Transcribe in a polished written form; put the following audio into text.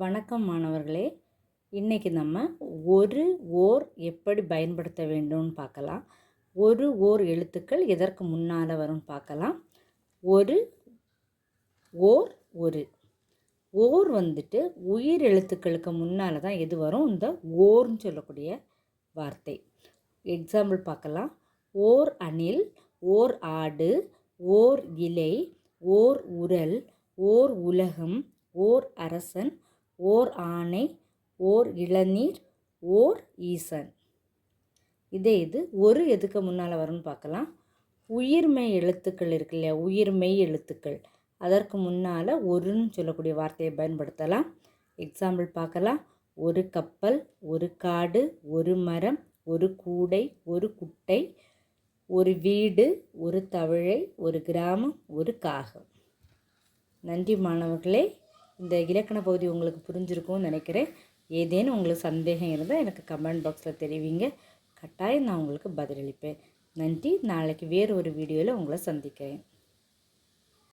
வணக்கம் மாணவர்களே. இன்றைக்கி நம்ம ஒரு ஓர் எப்படி பயன்படுத்த வேண்டும்னு பார்க்கலாம். ஒரு ஓர் எழுத்துக்கள் எதற்கு முன்னால் வரும்னு பார்க்கலாம். ஒரு ஓர் ஒரு ஓர் வந்துட்டு உயிர் எழுத்துக்களுக்கு முன்னால் தான் எது வரும், இந்த ஓர்னு சொல்லக்கூடிய வார்த்தை. எக்ஸாம்பிள் பார்க்கலாம். ஓர் அணில், ஓர் ஆடு, ஓர் இலை, ஓர் உரல், ஓர் உலகம், ஓர் அரசன், ஓர் ஆணை, ஓர் இளநீர், ஓர் ஈசன். இது ஒரு எதுக்கு முன்னால் வரும்னு பார்க்கலாம். உயிர்மெய் எழுத்துக்கள் இருக்கு இல்லையா, உயிர்மெய் எழுத்துக்கள், அதற்கு முன்னால் ஒருன்னு சொல்லக்கூடிய வார்த்தையை பயன்படுத்தலாம். எக்ஸாம்பிள் பார்க்கலாம். ஒரு கப்பல், ஒரு காடு, ஒரு மரம், ஒரு கூடை, ஒரு குட்டை, ஒரு வீடு, ஒரு தவழை, ஒரு கிராமம், ஒரு காகம். நன்றி மாணவர்களே. இந்த இலக்கண பகுதி உங்களுக்கு புரிஞ்சிருக்கும்னு நினைக்கிறேன். ஏதேனும் உங்களுக்கு சந்தேகம் இருந்தால் எனக்கு கமெண்ட் பாக்ஸில் தெரிவிங்க. கட்டாயம் நான் உங்களுக்கு பதிலளிப்பேன். நன்றி. நாளைக்கு வேறு ஒரு வீடியோவில் உங்களை சந்திக்கிறேன்.